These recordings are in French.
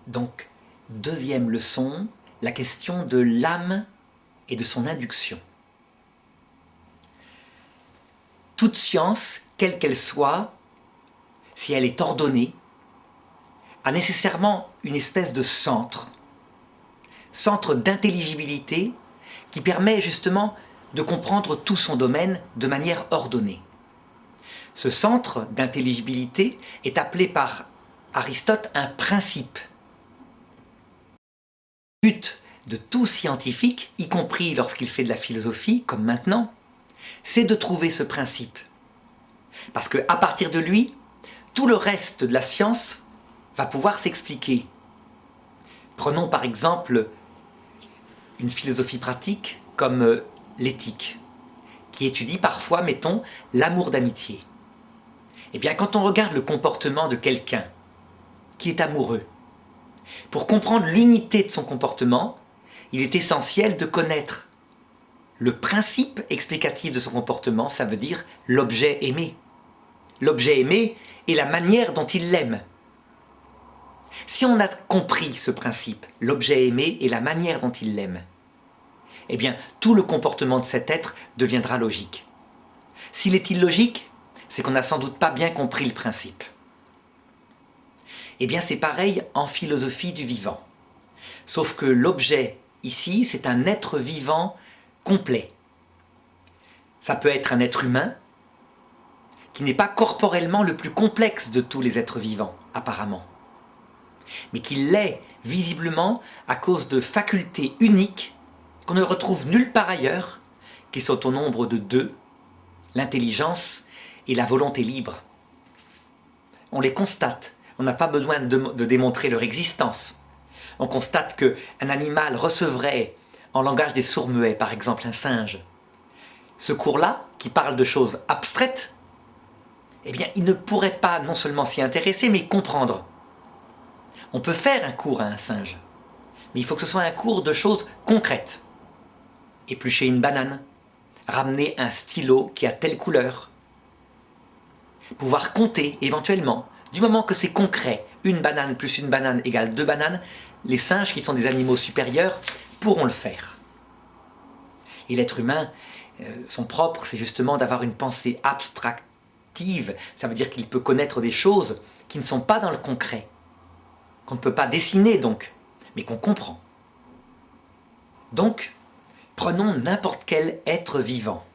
Donc, deuxième leçon, la question de l'âme et de son induction. Toute science, quelle qu'elle soit, si elle est ordonnée, a nécessairement une espèce de centre d'intelligibilité qui permet justement de comprendre tout son domaine de manière ordonnée. Ce centre d'intelligibilité est appelé par Aristote un principe. Le but de tout scientifique, y compris lorsqu'il fait de la philosophie, comme maintenant, c'est de trouver ce principe. Parce qu'à partir de lui, tout le reste de la science va pouvoir s'expliquer. Prenons par exemple une philosophie pratique comme l'éthique, qui étudie parfois, mettons, l'amour d'amitié. Eh bien, quand on regarde le comportement de quelqu'un qui est amoureux, pour comprendre l'unité de son comportement, il est essentiel de connaître le principe explicatif de son comportement, ça veut dire l'objet aimé. L'objet aimé est la manière dont il l'aime. Si on a compris ce principe, l'objet aimé et la manière dont il l'aime, eh bien, tout le comportement de cet être deviendra logique. S'il est illogique, c'est qu'on n'a sans doute pas bien compris le principe. Eh bien, c'est pareil en philosophie du vivant. Sauf que l'objet, ici, c'est un être vivant complet. Ça peut être un être humain, qui n'est pas corporellement le plus complexe de tous les êtres vivants, apparemment, mais qui l'est visiblement à cause de facultés uniques qu'on ne retrouve nulle part ailleurs, qui sont au nombre de deux, l'intelligence et la volonté libre. On les constate, on n'a pas besoin de démontrer leur existence. On constate qu'un animal recevrait, en langage des sourds-muets, par exemple un singe, ce cours-là, qui parle de choses abstraites, eh bien, il ne pourrait pas non seulement s'y intéresser, mais comprendre. On peut faire un cours à un singe, mais il faut que ce soit un cours de choses concrètes. Éplucher une banane, ramener un stylo qui a telle couleur, pouvoir compter éventuellement. Du moment que c'est concret, une banane plus une banane égale 2 bananes, les singes qui sont des animaux supérieurs pourront le faire. Et l'être humain, son propre, c'est justement d'avoir une pensée abstractive. Ça veut dire qu'il peut connaître des choses qui ne sont pas dans le concret, qu'on ne peut pas dessiner donc, mais qu'on comprend. Donc, prenons n'importe quel être vivant,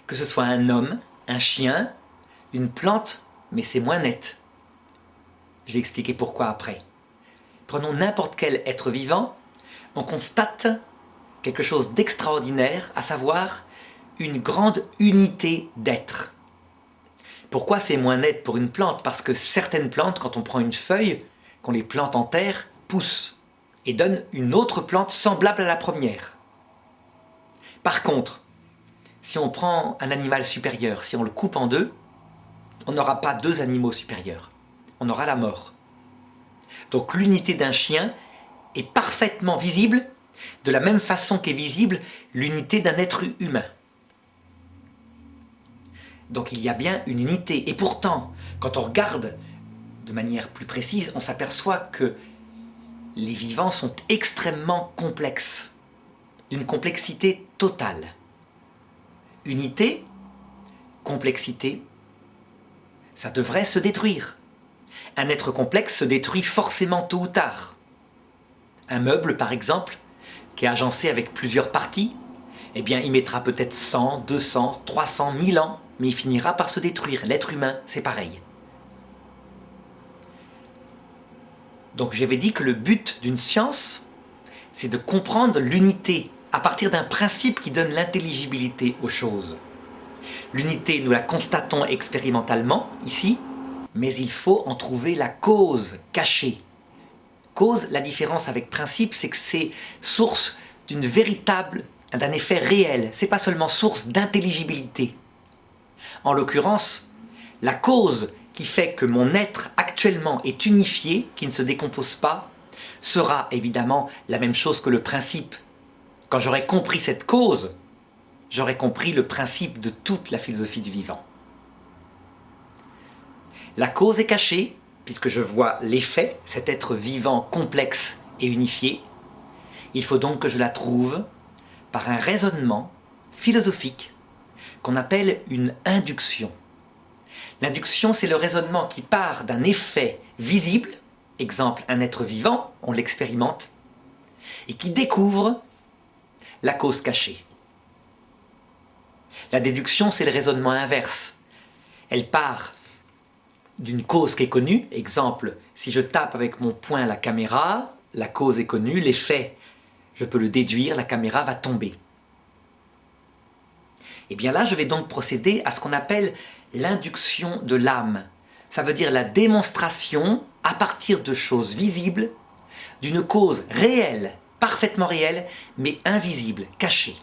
que ce soit un homme, un chien, une plante, mais c'est moins net. Je vais expliquer pourquoi après. Prenons n'importe quel être vivant, on constate quelque chose d'extraordinaire, à savoir une grande unité d'être. Pourquoi c'est moins net pour une plante? Parce que certaines plantes, quand on prend une feuille, qu'on les plante en terre, poussent et donnent une autre plante semblable à la première. Par contre, si on prend un animal supérieur, si on le coupe en deux, on n'aura pas deux animaux supérieurs. On aura la mort. Donc l'unité d'un chien est parfaitement visible, de la même façon qu'est visible l'unité d'un être humain. Donc il y a bien une unité. Et pourtant, quand on regarde de manière plus précise, on s'aperçoit que les vivants sont extrêmement complexes, d'une complexité totale. Unité, complexité, ça devrait se détruire. Un être complexe se détruit forcément tôt ou tard. Un meuble, par exemple, qui est agencé avec plusieurs parties, eh bien, il mettra peut-être 100, 200, 300, 1000 ans, mais il finira par se détruire. L'être humain, c'est pareil. Donc j'avais dit que le but d'une science, c'est de comprendre l'unité à partir d'un principe qui donne l'intelligibilité aux choses. L'unité, nous la constatons expérimentalement, ici, mais il faut en trouver la cause cachée. Cause, la différence avec principe, c'est que c'est source d'un effet réel. C'est pas seulement source d'intelligibilité. En l'occurrence, la cause qui fait que mon être actuellement est unifié, qui ne se décompose pas, sera évidemment la même chose que le principe. Quand j'aurai compris cette cause, j'aurai compris le principe de toute la philosophie du vivant. La cause est cachée, puisque je vois l'effet, cet être vivant complexe et unifié, il faut donc que je la trouve par un raisonnement philosophique qu'on appelle une induction. L'induction, c'est le raisonnement qui part d'un effet visible, exemple un être vivant, on l'expérimente, et qui découvre la cause cachée. La déduction, c'est le raisonnement inverse. Elle part d'une cause qui est connue, exemple, si je tape avec mon poing la caméra, la cause est connue, l'effet, je peux le déduire, la caméra va tomber. Et bien là, je vais donc procéder à ce qu'on appelle l'induction de l'âme. Ça veut dire la démonstration, à partir de choses visibles, d'une cause réelle, parfaitement réelle, mais invisible, cachée.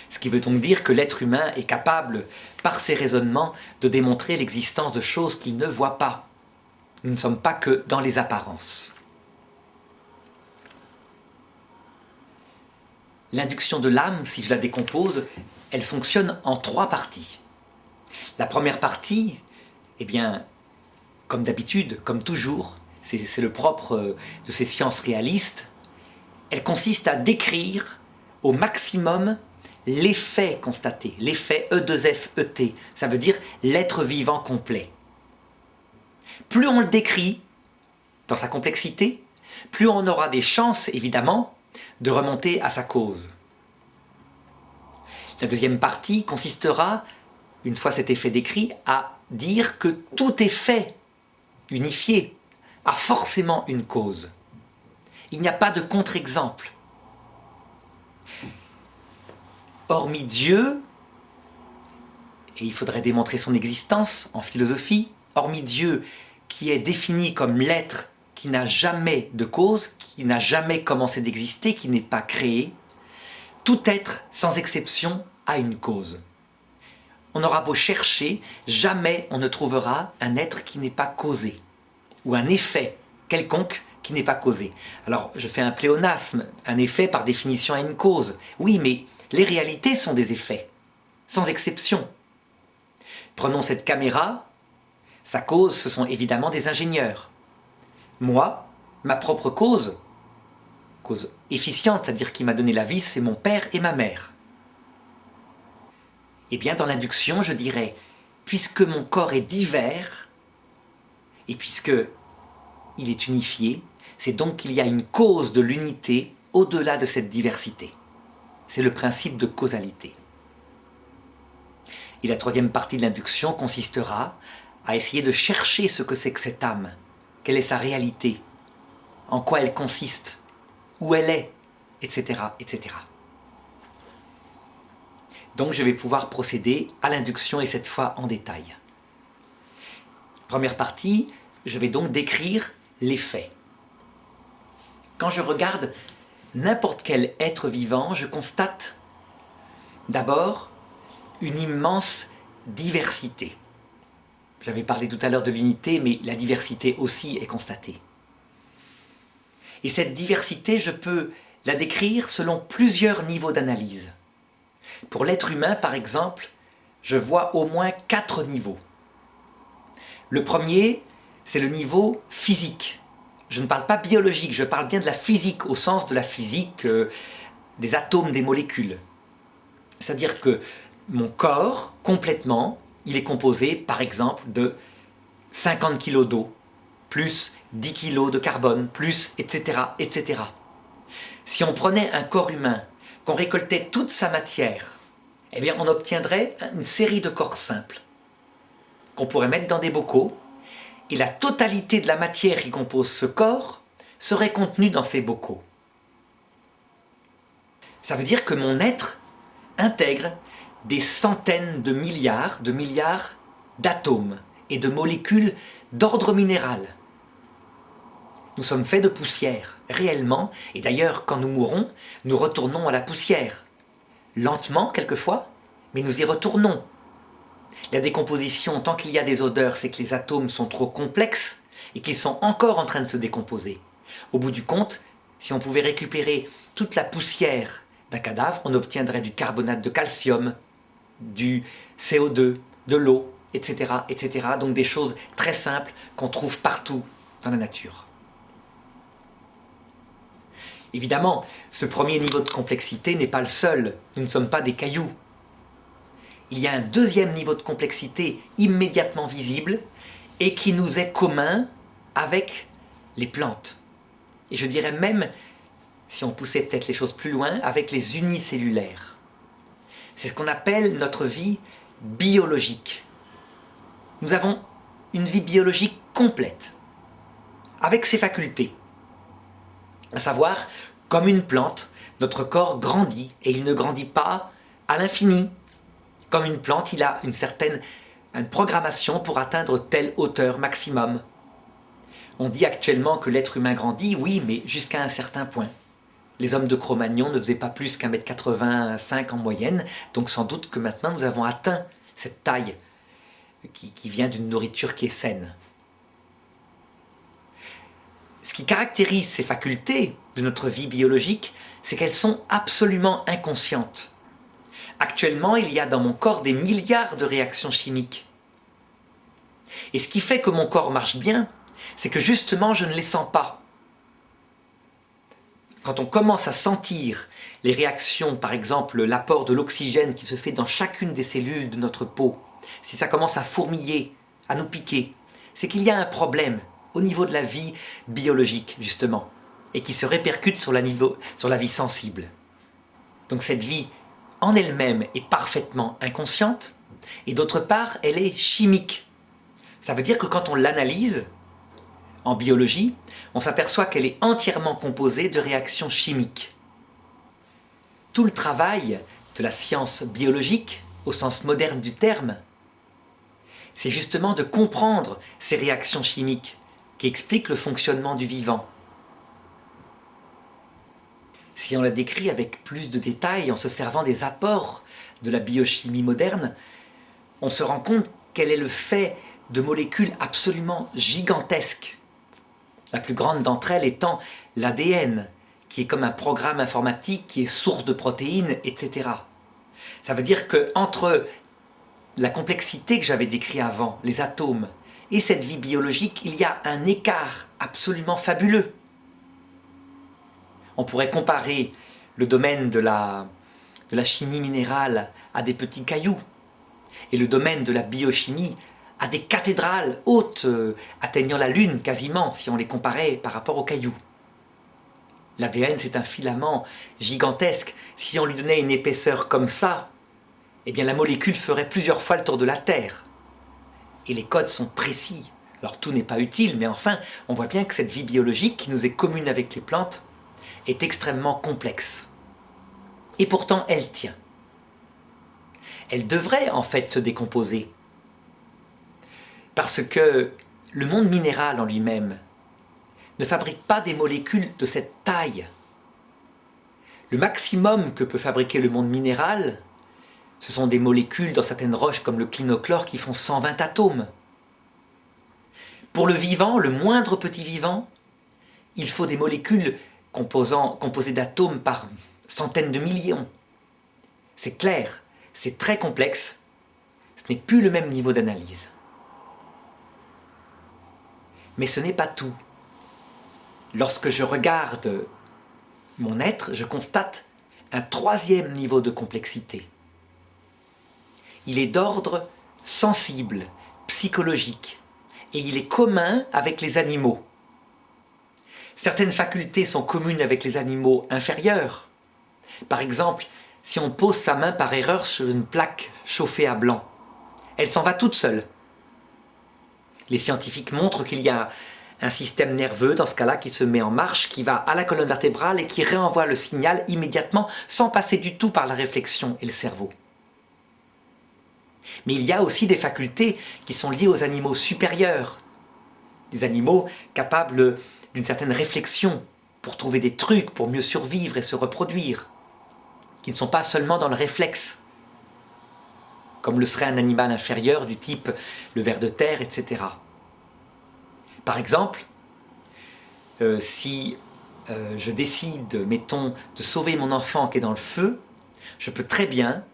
Ce qui veut donc dire que l'être humain est capable, par ses raisonnements, de démontrer l'existence de choses qu'il ne voit pas. Nous ne sommes pas que dans les apparences. L'induction de l'âme, si je la décompose, elle fonctionne en 3 parties. La première partie, eh bien, comme d'habitude, comme toujours, c'est le propre de ces sciences réalistes, elle consiste à décrire au maximum l'effet constaté, l'effet E2FET, ça veut dire l'être vivant complet. Plus on le décrit dans sa complexité, plus on aura des chances, évidemment, de remonter à sa cause. La deuxième partie consistera, une fois cet effet décrit, à dire que tout effet unifié a forcément une cause. Il n'y a pas de contre-exemple. Hormis Dieu, et il faudrait démontrer son existence en philosophie, hormis Dieu qui est défini comme l'être qui n'a jamais de cause, qui n'a jamais commencé d'exister, qui n'est pas créé, tout être, sans exception, a une cause. On aura beau chercher, jamais on ne trouvera un être qui n'est pas causé, ou un effet quelconque qui n'est pas causé. Alors, je fais un pléonasme, un effet par définition a une cause. Oui, mais les réalités sont des effets, sans exception. Prenons cette caméra, sa cause, ce sont évidemment des ingénieurs. Moi, ma propre cause efficiente, c'est-à-dire qui m'a donné la vie, c'est mon père et ma mère. Eh bien, dans l'induction, je dirais, puisque mon corps est divers, et puisque il est unifié, c'est donc qu'il y a une cause de l'unité au-delà de cette diversité. C'est le principe de causalité. Et la troisième partie de l'induction consistera à essayer de chercher ce que c'est que cette âme, quelle est sa réalité, en quoi elle consiste, où elle est, etc., etc. Donc je vais pouvoir procéder à l'induction et cette fois en détail. Première partie, je vais donc décrire les faits. Quand je regarde n'importe quel être vivant, je constate d'abord une immense diversité. J'avais parlé tout à l'heure de l'unité, mais la diversité aussi est constatée. Et cette diversité, je peux la décrire selon plusieurs niveaux d'analyse. Pour l'être humain, par exemple, je vois au moins 4 niveaux. Le premier, c'est le niveau physique. Je ne parle pas biologique, je parle bien de la physique, au sens de la physique des atomes, des molécules. C'est-à-dire que mon corps, complètement, il est composé, par exemple, de 50 kg d'eau, plus 10 kg de carbone, plus, etc., etc. Si on prenait un corps humain, qu'on récoltait toute sa matière, eh bien, on obtiendrait une série de corps simples, qu'on pourrait mettre dans des bocaux, et la totalité de la matière qui compose ce corps serait contenue dans ces bocaux. Ça veut dire que mon être intègre des centaines de milliards d'atomes et de molécules d'ordre minéral. Nous sommes faits de poussière, réellement, et d'ailleurs, quand nous mourons, nous retournons à la poussière. Lentement, quelquefois, mais nous y retournons. La décomposition, tant qu'il y a des odeurs, c'est que les atomes sont trop complexes et qu'ils sont encore en train de se décomposer. Au bout du compte, si on pouvait récupérer toute la poussière d'un cadavre, on obtiendrait du carbonate de calcium, du CO2, de l'eau, etc., etc. Donc des choses très simples qu'on trouve partout dans la nature. Évidemment, ce premier niveau de complexité n'est pas le seul. Nous ne sommes pas des cailloux. Il y a un deuxième niveau de complexité immédiatement visible et qui nous est commun avec les plantes. Et je dirais même, si on poussait peut-être les choses plus loin, avec les unicellulaires. C'est ce qu'on appelle notre vie biologique. Nous avons une vie biologique complète, avec ses facultés. À savoir, comme une plante, notre corps grandit, et il ne grandit pas à l'infini. Comme une plante, il a une programmation pour atteindre telle hauteur maximum. On dit actuellement que l'être humain grandit, oui, mais jusqu'à un certain point. Les hommes de Cro-Magnon ne faisaient pas plus qu'1,85 m en moyenne, donc sans doute que maintenant nous avons atteint cette taille qui vient d'une nourriture qui est saine. Ce qui caractérise ces facultés de notre vie biologique, c'est qu'elles sont absolument inconscientes. Actuellement, il y a dans mon corps des milliards de réactions chimiques. Et ce qui fait que mon corps marche bien, c'est que justement je ne les sens pas. Quand on commence à sentir les réactions, par exemple l'apport de l'oxygène qui se fait dans chacune des cellules de notre peau, si ça commence à fourmiller, à nous piquer, c'est qu'il y a un problème au niveau de la vie biologique, justement, et qui se répercute sur la vie sensible. Donc cette vie, en elle-même, est parfaitement inconsciente, et d'autre part, elle est chimique. Ça veut dire que quand on l'analyse, en biologie, on s'aperçoit qu'elle est entièrement composée de réactions chimiques. Tout le travail de la science biologique, au sens moderne du terme, c'est justement de comprendre ces réactions chimiques qui expliquent le fonctionnement du vivant. Si on la décrit avec plus de détails en se servant des apports de la biochimie moderne, on se rend compte qu'elle est le fait de molécules absolument gigantesques. La plus grande d'entre elles étant l'ADN, qui est comme un programme informatique qui est source de protéines, etc. Ça veut dire qu'entre la complexité que j'avais décrite avant, les atomes, et cette vie biologique, il y a un écart absolument fabuleux. On pourrait comparer le domaine de la chimie minérale à des petits cailloux, et le domaine de la biochimie à des cathédrales hautes, atteignant la Lune quasiment, si on les comparait par rapport aux cailloux. L'ADN, c'est un filament gigantesque. Si on lui donnait une épaisseur comme ça, eh bien la molécule ferait plusieurs fois le tour de la Terre. Et les codes sont précis. Alors tout n'est pas utile, mais enfin, on voit bien que cette vie biologique qui nous est commune avec les plantes est extrêmement complexe. Et pourtant, elle tient. Elle devrait en fait se décomposer. Parce que le monde minéral en lui-même ne fabrique pas des molécules de cette taille. Le maximum que peut fabriquer le monde minéral, ce sont des molécules dans certaines roches comme le clinochlore qui font 120 atomes. Pour le vivant, le moindre petit vivant, il faut des molécules composées d'atomes par centaines de millions. C'est clair, c'est très complexe, ce n'est plus le même niveau d'analyse. Mais ce n'est pas tout. Lorsque je regarde mon être, je constate un troisième niveau de complexité. Il est d'ordre sensible, psychologique, et il est commun avec les animaux. Certaines facultés sont communes avec les animaux inférieurs. Par exemple, si on pose sa main par erreur sur une plaque chauffée à blanc, elle s'en va toute seule. Les scientifiques montrent qu'il y a un système nerveux, dans ce cas-là, qui se met en marche, qui va à la colonne vertébrale et qui réenvoie le signal immédiatement, sans passer du tout par la réflexion et le cerveau. Mais il y a aussi des facultés qui sont liées aux animaux supérieurs, des animaux capables d'une certaine réflexion pour trouver des trucs, pour mieux survivre et se reproduire, qui ne sont pas seulement dans le réflexe, comme le serait un animal inférieur du type le ver de terre, etc. Par exemple, si je décide, mettons, de sauver mon enfant qui est dans le feu, je peux très bien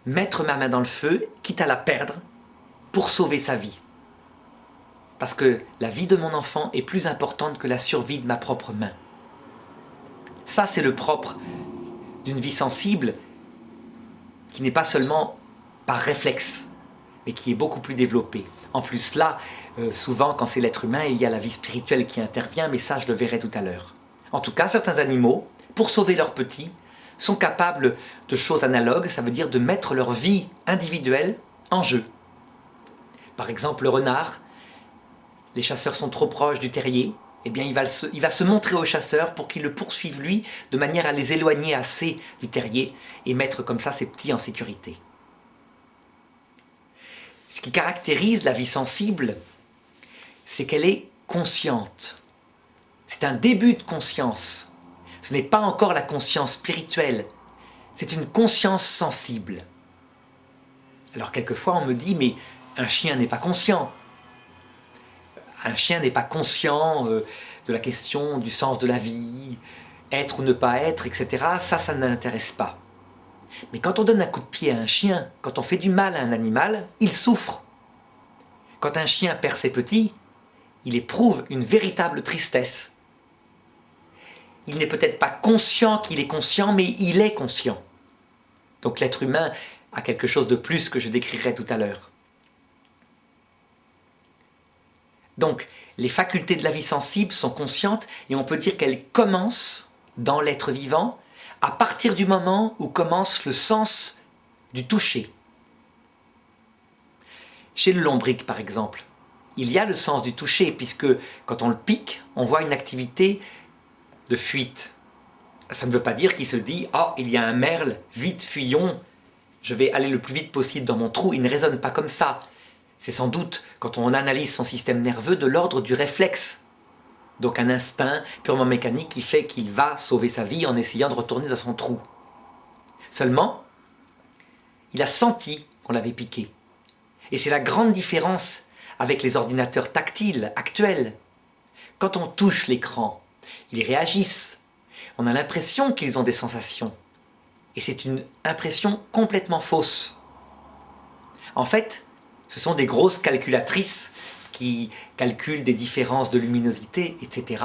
mettre ma main dans le feu, quitte à la perdre, pour sauver sa vie. Parce que la vie de mon enfant est plus importante que la survie de ma propre main. Ça, c'est le propre d'une vie sensible qui n'est pas seulement par réflexe, mais qui est beaucoup plus développée. En plus là, souvent quand c'est l'être humain, il y a la vie spirituelle qui intervient, mais ça je le verrai tout à l'heure. En tout cas, certains animaux, pour sauver leurs petits, sont capables de choses analogues, ça veut dire de mettre leur vie individuelle en jeu. Par exemple, le renard, les chasseurs sont trop proches du terrier, eh bien il va se montrer aux chasseurs pour qu'ils le poursuivent lui, de manière à les éloigner assez du terrier et mettre comme ça ses petits en sécurité. Ce qui caractérise la vie sensible, c'est qu'elle est consciente. C'est un début de conscience. Ce n'est pas encore la conscience spirituelle, c'est une conscience sensible. Alors quelquefois on me dit, mais un chien n'est pas conscient. Un chien n'est pas conscient de la question du sens de la vie, être ou ne pas être, etc. Ça ne l'intéresse pas. Mais quand on donne un coup de pied à un chien, quand on fait du mal à un animal, il souffre. Quand un chien perd ses petits, il éprouve une véritable tristesse. Il n'est peut-être pas conscient qu'il est conscient, mais il est conscient. Donc l'être humain a quelque chose de plus que je décrirai tout à l'heure. Donc, les facultés de la vie sensible sont conscientes et on peut dire qu'elles commencent dans l'être vivant à partir du moment où commence le sens du toucher. Chez le lombric, par exemple, il y a le sens du toucher puisque quand on le pique, on voit une activité de fuite. Ça ne veut pas dire qu'il se dit « Oh, il y a un merle, vite, fuyons, je vais aller le plus vite possible dans mon trou ». Il ne raisonne pas comme ça. C'est sans doute, quand on analyse son système nerveux, de l'ordre du réflexe. Donc un instinct purement mécanique qui fait qu'il va sauver sa vie en essayant de retourner dans son trou. Seulement, il a senti qu'on l'avait piqué. Et c'est la grande différence avec les ordinateurs tactiles actuels. Quand on touche l'écran, ils réagissent. On a l'impression qu'ils ont des sensations. Et c'est une impression complètement fausse. En fait, ce sont des grosses calculatrices qui calculent des différences de luminosité, etc.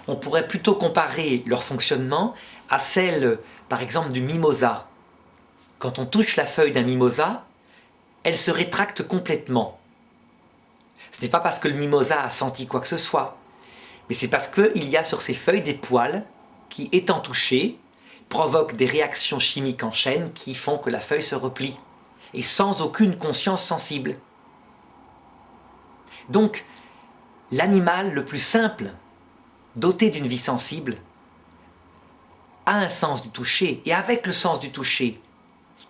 On pourrait plutôt comparer leur fonctionnement à celle, par exemple, du mimosa. Quand on touche la feuille d'un mimosa, elle se rétracte complètement. Ce n'est pas parce que le mimosa a senti quoi que ce soit, mais c'est parce qu'il y a sur ces feuilles des poils qui, étant touchés, provoquent des réactions chimiques en chaîne qui font que la feuille se replie, et sans aucune conscience sensible. Donc, l'animal le plus simple, doté d'une vie sensible, a un sens du toucher, et avec le sens du toucher,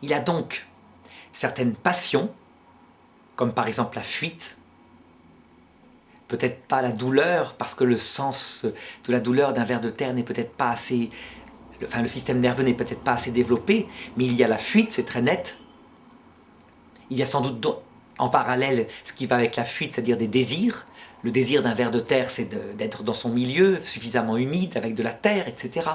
il a donc certaines passions, comme par exemple la fuite, peut-être pas la douleur, parce que le sens de la douleur d'un ver de terre n'est peut-être pas assez... le système nerveux n'est peut-être pas assez développé, mais il y a la fuite, c'est très net. Il y a sans doute en parallèle ce qui va avec la fuite, c'est-à-dire des désirs. Le désir d'un ver de terre, c'est d'être dans son milieu, suffisamment humide, avec de la terre, etc.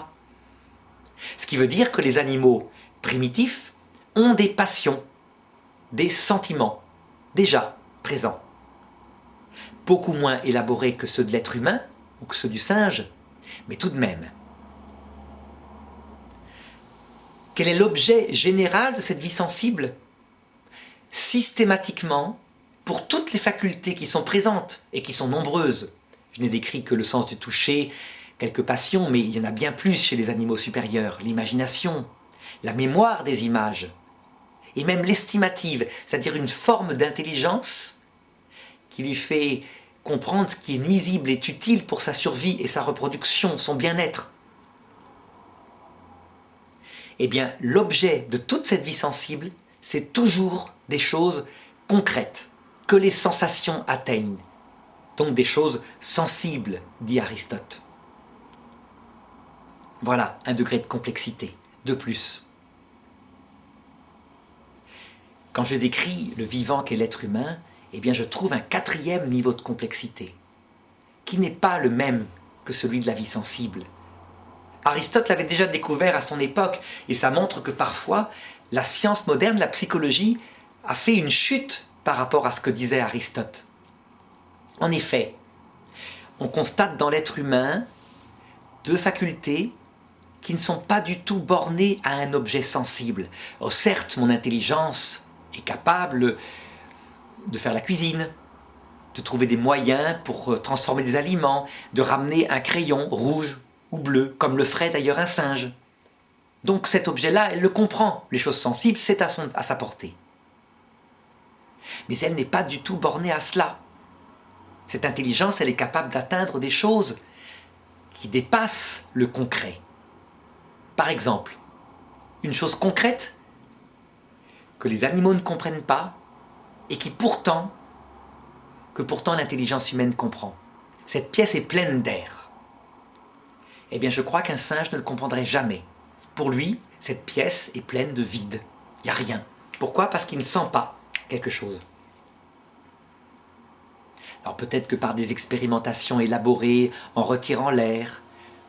Ce qui veut dire que les animaux primitifs ont des passions, des sentiments, déjà présents. Beaucoup moins élaborés que ceux de l'être humain, ou que ceux du singe, mais tout de même. Quel est l'objet général de cette vie sensible ? Systématiquement, pour toutes les facultés qui sont présentes et qui sont nombreuses, je n'ai décrit que le sens du toucher, quelques passions, mais il y en a bien plus chez les animaux supérieurs, l'imagination, la mémoire des images, et même l'estimative, c'est-à-dire une forme d'intelligence qui lui fait comprendre ce qui est nuisible est utile pour sa survie et sa reproduction, son bien-être. Eh bien, l'objet de toute cette vie sensible, c'est toujours des choses concrètes, que les sensations atteignent. Donc des choses sensibles, dit Aristote. Voilà un degré de complexité, de plus. Quand je décris le vivant qu'est l'être humain, eh bien je trouve un quatrième niveau de complexité, qui n'est pas le même que celui de la vie sensible. Aristote l'avait déjà découvert à son époque, et ça montre que parfois, la science moderne, la psychologie, a fait une chute par rapport à ce que disait Aristote. En effet, on constate dans l'être humain deux facultés qui ne sont pas du tout bornées à un objet sensible. Oh, certes, mon intelligence est capable de faire la cuisine, de trouver des moyens pour transformer des aliments, de ramener un crayon rouge ou bleu, comme le ferait d'ailleurs un singe. Donc cet objet-là, elle le comprend. Les choses sensibles, c'est à sa portée. Mais elle n'est pas du tout bornée à cela. Cette intelligence, elle est capable d'atteindre des choses qui dépassent le concret. Par exemple, une chose concrète que les animaux ne comprennent pas et que pourtant l'intelligence humaine comprend. Cette pièce est pleine d'air. Eh bien, je crois qu'un singe ne le comprendrait jamais. Pour lui, cette pièce est pleine de vide. Il n'y a rien. Pourquoi? Parce qu'il ne sent pas quelque chose. Alors peut-être que par des expérimentations élaborées, en retirant l'air,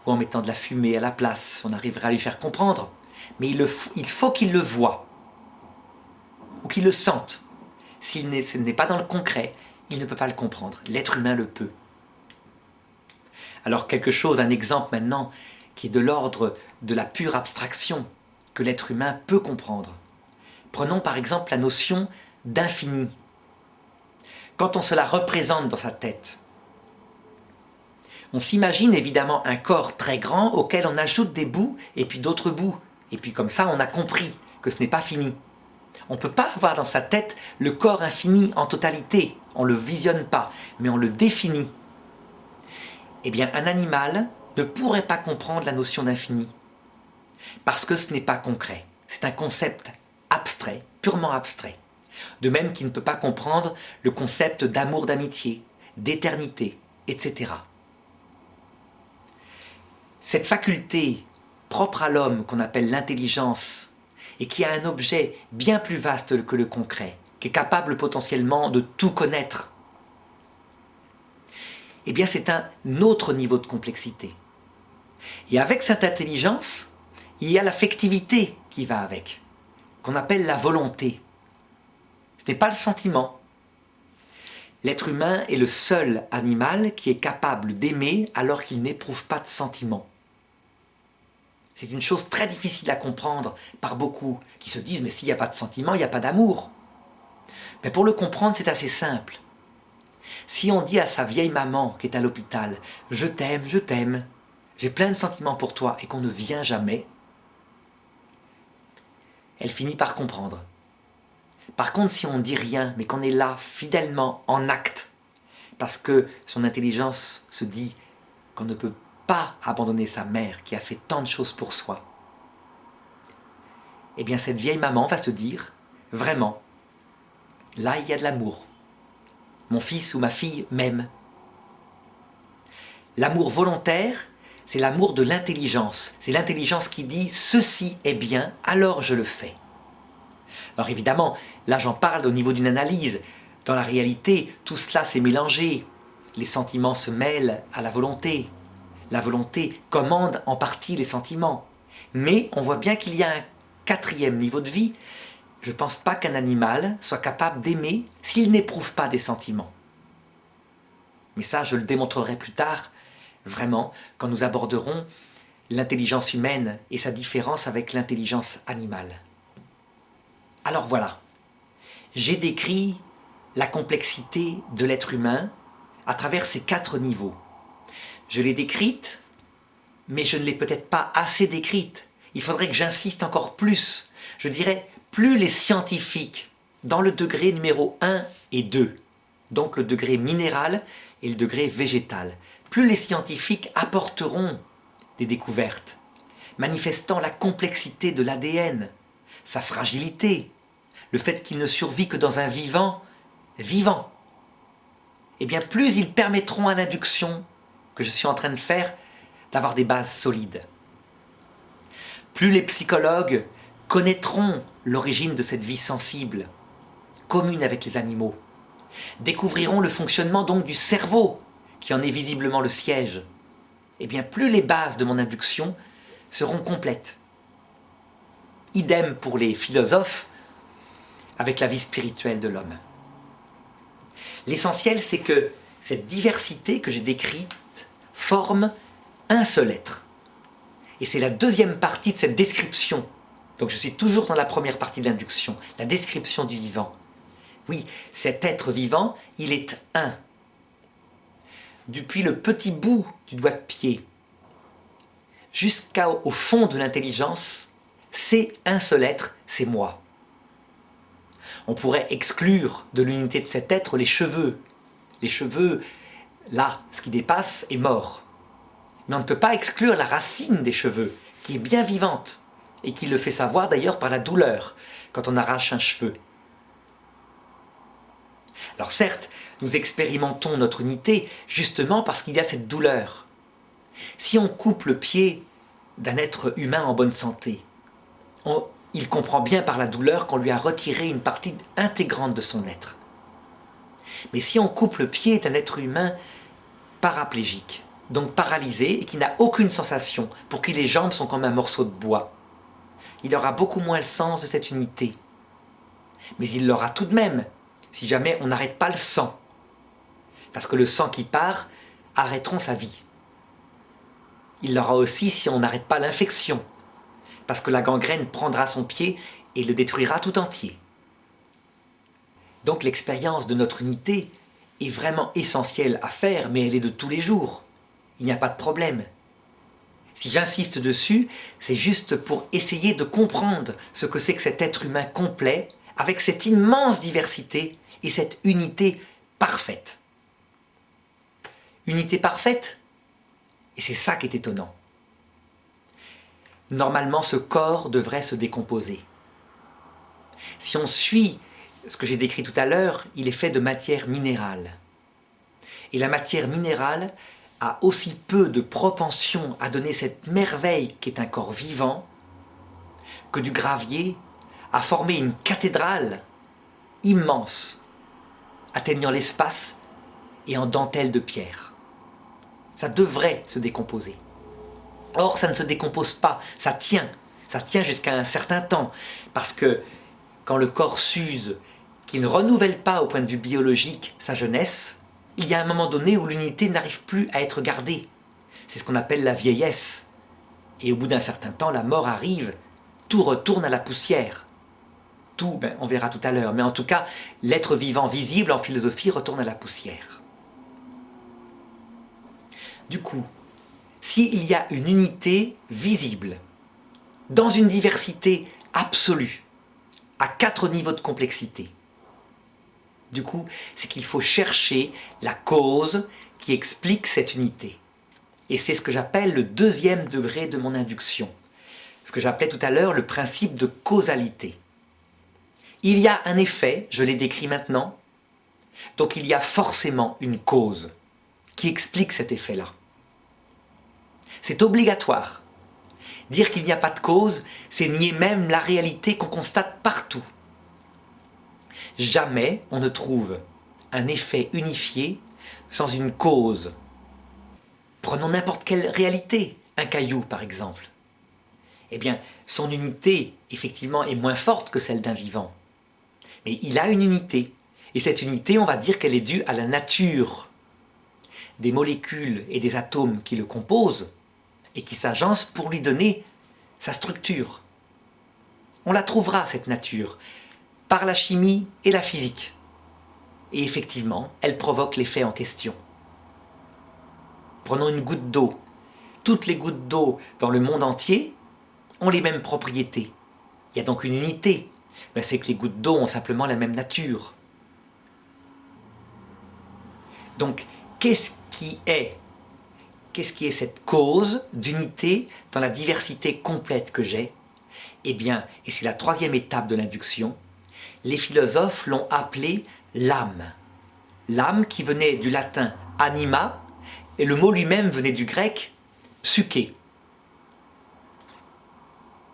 ou en mettant de la fumée à la place, on arriverait à lui faire comprendre. Mais il faut qu'il le voie, ou qu'il le sente. Ce n'est pas dans le concret, il ne peut pas le comprendre. L'être humain le peut. Alors un exemple maintenant, qui est de l'ordre de la pure abstraction, que l'être humain peut comprendre. Prenons par exemple la notion d'infini. Quand on se la représente dans sa tête, on s'imagine évidemment un corps très grand auquel on ajoute des bouts et puis d'autres bouts. Et puis comme ça, on a compris que ce n'est pas fini. On ne peut pas avoir dans sa tête le corps infini en totalité. On ne le visionne pas, mais on le définit. Eh bien, un animal ne pourrait pas comprendre la notion d'infini. Parce que ce n'est pas concret. C'est un concept abstrait, purement abstrait. De même qu'il ne peut pas comprendre le concept d'amour, d'amitié, d'éternité, etc. Cette faculté propre à l'homme qu'on appelle l'intelligence et qui a un objet bien plus vaste que le concret, qui est capable potentiellement de tout connaître, eh bien c'est un autre niveau de complexité. Et avec cette intelligence, il y a l'affectivité qui va avec, qu'on appelle la volonté. Ce n'est pas le sentiment. L'être humain est le seul animal qui est capable d'aimer alors qu'il n'éprouve pas de sentiment. C'est une chose très difficile à comprendre par beaucoup qui se disent « mais s'il n'y a pas de sentiment, il n'y a pas d'amour ». Mais pour le comprendre, c'est assez simple. Si on dit à sa vieille maman qui est à l'hôpital « je t'aime, j'ai plein de sentiments pour toi » et qu'on ne vient jamais, elle finit par comprendre. Par contre, si on ne dit rien, mais qu'on est là fidèlement en acte, parce que son intelligence se dit qu'on ne peut pas abandonner sa mère qui a fait tant de choses pour soi, eh bien cette vieille maman va se dire, vraiment, là il y a de l'amour. Mon fils ou ma fille m'aime. L'amour volontaire, c'est l'amour de l'intelligence. C'est l'intelligence qui dit « ceci est bien, alors je le fais ». Alors évidemment, là j'en parle au niveau d'une analyse. Dans la réalité, tout cela s'est mélangé. Les sentiments se mêlent à la volonté. La volonté commande en partie les sentiments. Mais on voit bien qu'il y a un quatrième niveau de vie. Je ne pense pas qu'un animal soit capable d'aimer s'il n'éprouve pas des sentiments. Mais ça, je le démontrerai plus tard, vraiment, quand nous aborderons l'intelligence humaine et sa différence avec l'intelligence animale. Alors voilà, j'ai décrit la complexité de l'être humain à travers ces 4 niveaux. Je l'ai décrite, mais je ne l'ai peut-être pas assez décrite. Il faudrait que j'insiste encore plus. Je dirais, plus les scientifiques, dans le degré numéro 1 et 2, donc le degré minéral et le degré végétal, plus les scientifiques apporteront des découvertes, manifestant la complexité de l'ADN, sa fragilité, le fait qu'il ne survit que dans un vivant, eh bien plus ils permettront à l'induction que je suis en train de faire d'avoir des bases solides. Plus les psychologues connaîtront l'origine de cette vie sensible, commune avec les animaux, découvriront le fonctionnement donc du cerveau, qui en est visiblement le siège, eh bien plus les bases de mon induction seront complètes. Idem pour les philosophes, avec la vie spirituelle de l'homme. L'essentiel, c'est que cette diversité que j'ai décrite forme un seul être. Et c'est la deuxième partie de cette description. Donc je suis toujours dans la première partie de l'induction, la description du vivant. Oui, cet être vivant, il est un. Depuis le petit bout du doigt de pied jusqu'au fond de l'intelligence, c'est un seul être, c'est moi. On pourrait exclure de l'unité de cet être les cheveux. Les cheveux, là, ce qui dépasse est mort. Mais on ne peut pas exclure la racine des cheveux, qui est bien vivante, et qui le fait savoir d'ailleurs par la douleur, quand on arrache un cheveu. Alors certes, nous expérimentons notre unité justement parce qu'il y a cette douleur. Si on coupe le pied d'un être humain en bonne santé, il comprend bien par la douleur qu'on lui a retiré une partie intégrante de son être. Mais si on coupe le pied d'un être humain paraplégique, donc paralysé et qui n'a aucune sensation, pour qui les jambes sont comme un morceau de bois, il aura beaucoup moins le sens de cette unité. Mais il l'aura tout de même, si jamais on n'arrête pas le sang. Parce que le sang qui part arrêteront sa vie. Il l'aura aussi si on n'arrête pas l'infection, parce que la gangrène prendra son pied et le détruira tout entier. Donc l'expérience de notre unité est vraiment essentielle à faire, mais elle est de tous les jours. Il n'y a pas de problème. Si j'insiste dessus, c'est juste pour essayer de comprendre ce que c'est que cet être humain complet, avec cette immense diversité et cette unité parfaite. Unité parfaite, et c'est ça qui est étonnant. Normalement, ce corps devrait se décomposer. Si on suit ce que j'ai décrit tout à l'heure, il est fait de matière minérale. Et la matière minérale a aussi peu de propension à donner cette merveille qu'est un corps vivant que du gravier a formé une cathédrale immense, atteignant l'espace et en dentelle de pierre. Ça devrait se décomposer. Or, ça ne se décompose pas, ça tient jusqu'à un certain temps, parce que quand le corps s'use, qui ne renouvelle pas au point de vue biologique sa jeunesse, il y a un moment donné où l'unité n'arrive plus à être gardée. C'est ce qu'on appelle la vieillesse. Et au bout d'un certain temps, la mort arrive, tout retourne à la poussière. Tout, on verra tout à l'heure, mais en tout cas, l'être vivant visible en philosophie retourne à la poussière. Du coup, s'il y a une unité visible, dans une diversité absolue, à 4 niveaux de complexité, du coup, c'est qu'il faut chercher la cause qui explique cette unité. Et c'est ce que j'appelle le 2e degré de mon induction. Ce que j'appelais tout à l'heure le principe de causalité. Il y a un effet, je l'ai décrit maintenant, donc il y a forcément une cause qui explique cet effet-là. C'est obligatoire. Dire qu'il n'y a pas de cause, c'est nier même la réalité qu'on constate partout. Jamais on ne trouve un effet unifié sans une cause. Prenons n'importe quelle réalité, un caillou par exemple. Eh bien, son unité, effectivement, est moins forte que celle d'un vivant. Mais il a une unité. Et cette unité, on va dire qu'elle est due à la nature des molécules et des atomes qui le composent et qui s'agencent pour lui donner sa structure. On la trouvera, cette nature, par la chimie et la physique. Et effectivement, elle provoque l'effet en question. Prenons une goutte d'eau. Toutes les gouttes d'eau dans le monde entier ont les mêmes propriétés. Il y a donc une unité. Mais c'est que les gouttes d'eau ont simplement la même nature. Donc, qu'est-ce qui est cette cause d'unité dans la diversité complète que j'ai? Eh bien, et c'est la 3e étape de l'induction, les philosophes l'ont appelé l'âme. L'âme qui venait du latin anima, et le mot lui-même venait du grec psyché.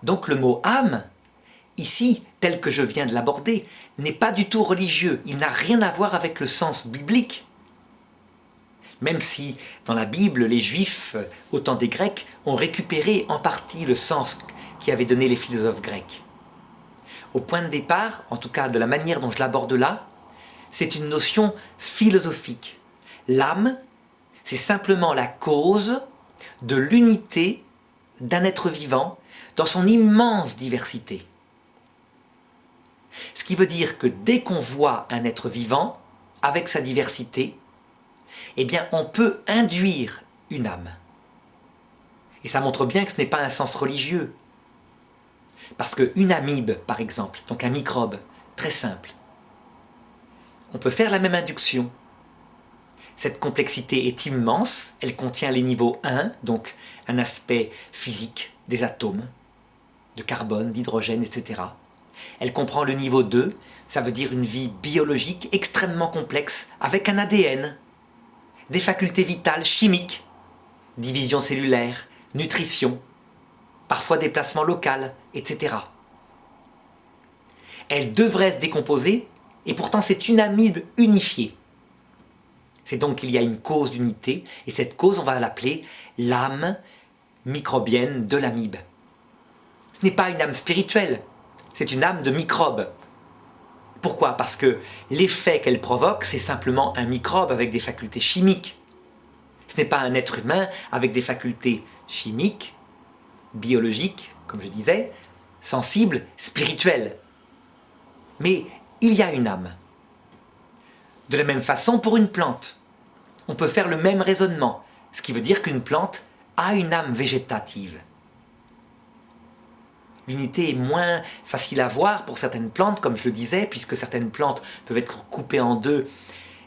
Donc le mot âme, ici, tel que je viens de l'aborder, n'est pas du tout religieux, il n'a rien à voir avec le sens biblique. Même si, dans la Bible, les Juifs, au temps des Grecs, ont récupéré en partie le sens qu'y avaient donné les philosophes grecs. Au point de départ, en tout cas de la manière dont je l'aborde là, c'est une notion philosophique. L'âme, c'est simplement la cause de l'unité d'un être vivant dans son immense diversité. Ce qui veut dire que dès qu'on voit un être vivant, avec sa diversité, eh bien on peut induire une âme. Et ça montre bien que ce n'est pas un sens religieux. Parce qu'une amibe, par exemple, donc un microbe, très simple, on peut faire la même induction. Cette complexité est immense, elle contient les niveaux 1, donc un aspect physique des atomes, de carbone, d'hydrogène, etc. Elle comprend le niveau 2, ça veut dire une vie biologique extrêmement complexe, avec un ADN, des facultés vitales chimiques, division cellulaire, nutrition, parfois déplacement local, etc. Elle devrait se décomposer, et pourtant c'est une amibe unifiée. C'est donc qu'il y a une cause d'unité, et cette cause, on va l'appeler l'âme microbienne de l'amibe. Ce n'est pas une âme spirituelle, c'est une âme de microbe. Pourquoi? Parce que l'effet qu'elle provoque, c'est simplement un microbe avec des facultés chimiques. Ce n'est pas un être humain avec des facultés chimiques, biologiques, comme je disais, sensibles, spirituelles. Mais il y a une âme. De la même façon pour une plante. On peut faire le même raisonnement, ce qui veut dire qu'une plante a une âme végétative. L'unité est moins facile à voir pour certaines plantes, comme je le disais, puisque certaines plantes peuvent être coupées en deux.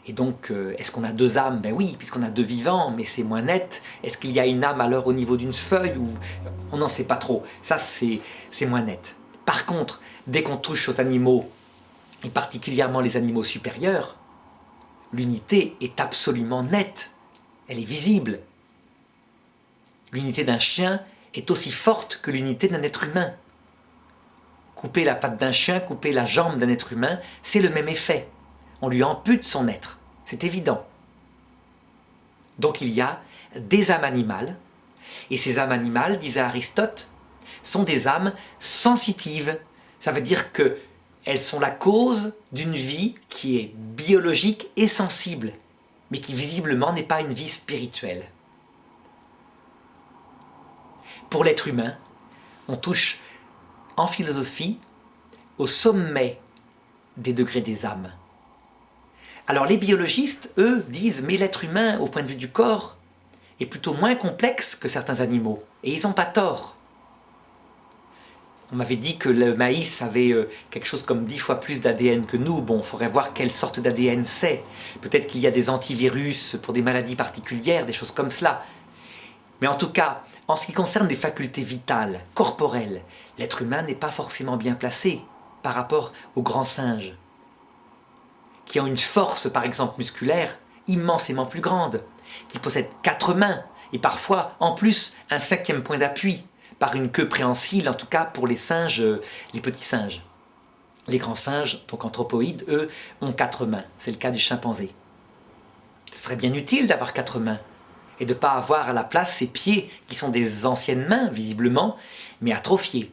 Et donc, est-ce qu'on a deux âmes? Ben oui, puisqu'on a deux vivants, mais c'est moins net. Est-ce qu'il y a une âme alors au niveau d'une feuille ou... On n'en sait pas trop. Ça, c'est moins net. Par contre, dès qu'on touche aux animaux, et particulièrement les animaux supérieurs, l'unité est absolument nette. Elle est visible. L'unité d'un chien est aussi forte que l'unité d'un être humain. Couper la patte d'un chien, couper la jambe d'un être humain, c'est le même effet. On lui ampute son être, c'est évident. Donc il y a des âmes animales, et ces âmes animales, disait Aristote, sont des âmes sensitives. Ça veut dire qu'elles sont la cause d'une vie qui est biologique et sensible, mais qui visiblement n'est pas une vie spirituelle. Pour l'être humain, on touche en philosophie au sommet des degrés des âmes. Alors les biologistes, eux, disent « mais l'être humain, au point de vue du corps, est plutôt moins complexe que certains animaux. » Et ils n'ont pas tort. On m'avait dit que le maïs avait quelque chose comme 10 fois plus d'ADN que nous. Bon, il faudrait voir quelle sorte d'ADN c'est. Peut-être qu'il y a des antivirus pour des maladies particulières, des choses comme cela. Mais en tout cas, en ce qui concerne les facultés vitales, corporelles, l'être humain n'est pas forcément bien placé par rapport aux grands singes, qui ont une force, par exemple musculaire, immensément plus grande, qui possèdent 4 mains, et parfois, en plus, un 5e point d'appui, par une queue préhensile, en tout cas pour les singes, les petits singes. Les grands singes, donc anthropoïdes, eux, ont 4 mains. C'est le cas du chimpanzé. Ce serait bien utile d'avoir 4 mains, et de ne pas avoir à la place ces pieds, qui sont des anciennes mains, visiblement, mais atrophiés.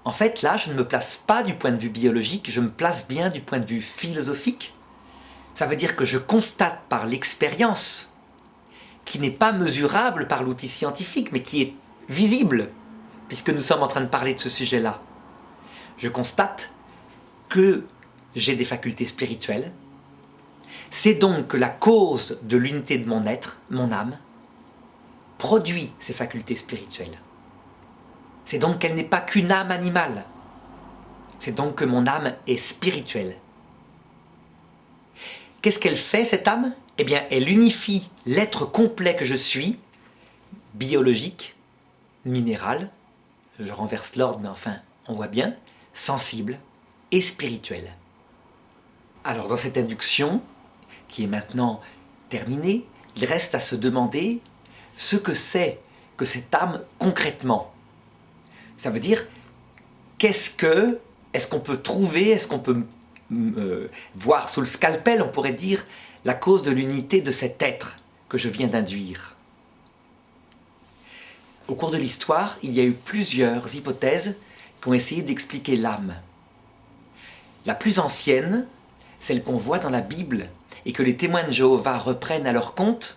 En fait, là, je ne me place pas du point de vue biologique, je me place bien du point de vue philosophique. Ça veut dire que je constate par l'expérience, qui n'est pas mesurable par l'outil scientifique, mais qui est visible, puisque nous sommes en train de parler de ce sujet-là. Je constate que j'ai des facultés spirituelles. C'est donc que la cause de l'unité de mon être, mon âme, produit ces facultés spirituelles. C'est donc qu'elle n'est pas qu'une âme animale. C'est donc que mon âme est spirituelle. Qu'est-ce qu'elle fait, cette âme? Eh bien, elle unifie l'être complet que je suis, biologique, minéral, je renverse l'ordre, mais enfin, on voit bien, sensible et spirituel. Alors, dans cette induction, qui est maintenant terminée, il reste à se demander ce que c'est que cette âme concrètement. Ça veut dire, est-ce qu'on peut trouver, est-ce qu'on peut voir sous le scalpel, on pourrait dire, la cause de l'unité de cet être que je viens d'induire. Au cours de l'histoire, il y a eu plusieurs hypothèses qui ont essayé d'expliquer l'âme. La plus ancienne, celle qu'on voit dans la Bible et que les témoins de Jéhovah reprennent à leur compte,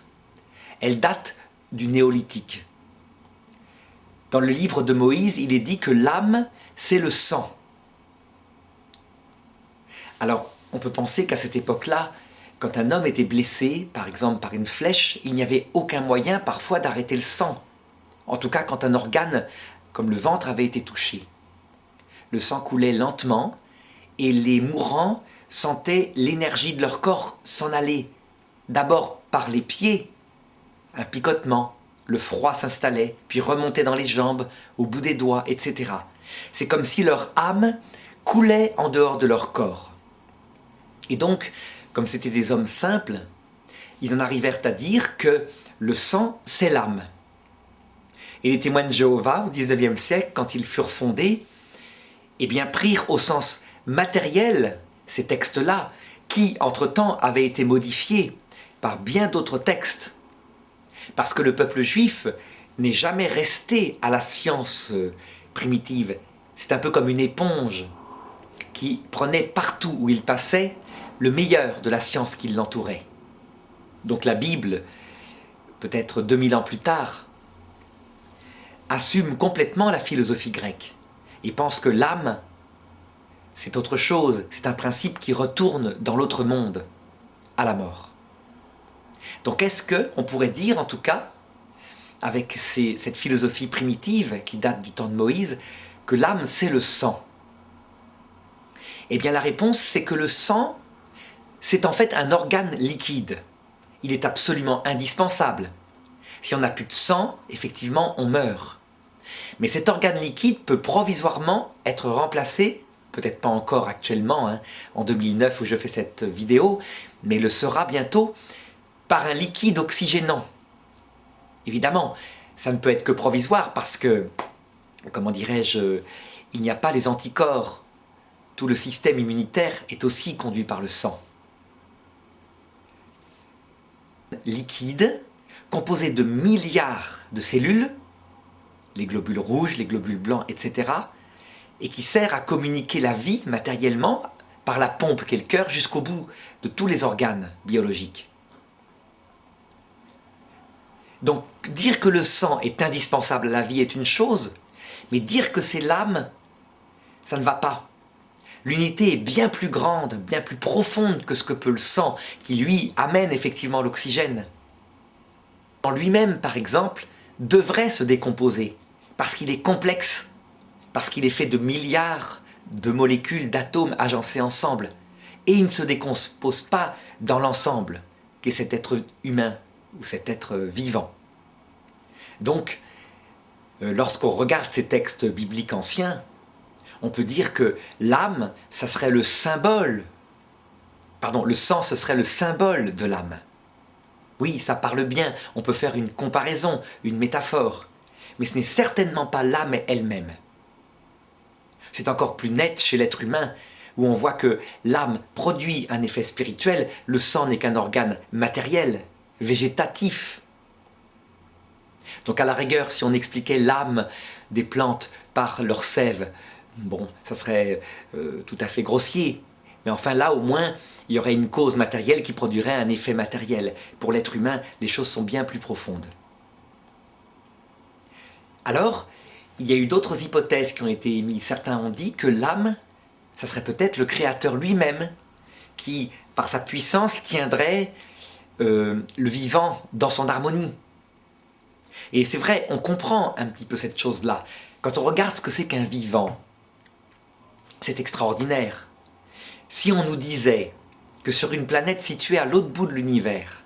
elle date du néolithique. Dans le livre de Moïse, il est dit que l'âme, c'est le sang. Alors, on peut penser qu'à cette époque-là, quand un homme était blessé, par exemple par une flèche, il n'y avait aucun moyen parfois d'arrêter le sang. En tout cas, quand un organe, comme le ventre, avait été touché. Le sang coulait lentement et les mourants sentaient l'énergie de leur corps s'en aller. D'abord par les pieds, un picotement, le froid s'installait, puis remontait dans les jambes, au bout des doigts, etc. C'est comme si leur âme coulait en dehors de leur corps. Et donc, comme c'était des hommes simples, ils en arrivèrent à dire que le sang, c'est l'âme. Et les témoins de Jéhovah, au XIXe siècle, quand ils furent fondés, eh bien, prirent au sens matériel ces textes-là, qui, entre-temps, avaient été modifiés par bien d'autres textes. Parce que le peuple juif n'est jamais resté à la science primitive. C'est un peu comme une éponge qui prenait partout où il passait le meilleur de la science qui l'entourait. Donc la Bible, peut-être 2000 ans plus tard, assume complètement la philosophie grecque et pense que l'âme, c'est autre chose, c'est un principe qui retourne dans l'autre monde, à la mort. Donc est-ce qu'on pourrait dire en tout cas, avec cette philosophie primitive qui date du temps de Moïse, que l'âme c'est le sang? Eh bien la réponse c'est que le sang, c'est en fait un organe liquide. Il est absolument indispensable. Si on n'a plus de sang, effectivement on meurt. Mais cet organe liquide peut provisoirement être remplacé, peut-être pas encore actuellement, en 2009 où je fais cette vidéo, mais le sera bientôt, par un liquide oxygénant. Évidemment, ça ne peut être que provisoire parce que, comment dirais-je, il n'y a pas les anticorps. Tout le système immunitaire est aussi conduit par le sang. Liquide, composé de milliards de cellules, les globules rouges, les globules blancs, etc., et qui sert à communiquer la vie matériellement par la pompe qu'est le cœur jusqu'au bout de tous les organes biologiques. Donc dire que le sang est indispensable à la vie est une chose, mais dire que c'est l'âme, ça ne va pas. L'unité est bien plus grande, bien plus profonde que ce que peut le sang, qui lui amène effectivement l'oxygène. En lui-même, par exemple, devrait se décomposer, parce qu'il est complexe, parce qu'il est fait de milliards de molécules, d'atomes agencés ensemble. Et il ne se décompose pas dans l'ensemble, qu'est cet être humain, ou cet être vivant. Donc, lorsqu'on regarde ces textes bibliques anciens, on peut dire que l'âme, ça serait le symbole, pardon, le sang, ce serait le symbole de l'âme. Oui, ça parle bien, on peut faire une comparaison, une métaphore, mais ce n'est certainement pas l'âme elle-même. C'est encore plus net chez l'être humain, où on voit que l'âme produit un effet spirituel, le sang n'est qu'un organe matériel, végétatif. Donc à la rigueur, si on expliquait l'âme des plantes par leur sève, bon, ça serait tout à fait grossier. Mais enfin là, au moins, il y aurait une cause matérielle qui produirait un effet matériel. Pour l'être humain, les choses sont bien plus profondes. Alors, il y a eu d'autres hypothèses qui ont été émises. Certains ont dit que l'âme, ça serait peut-être le Créateur lui-même, qui, par sa puissance, tiendrait le vivant dans son harmonie. Et c'est vrai, on comprend un petit peu cette chose-là. Quand on regarde ce que c'est qu'un vivant, c'est extraordinaire. Si on nous disait que sur une planète située à l'autre bout de l'univers,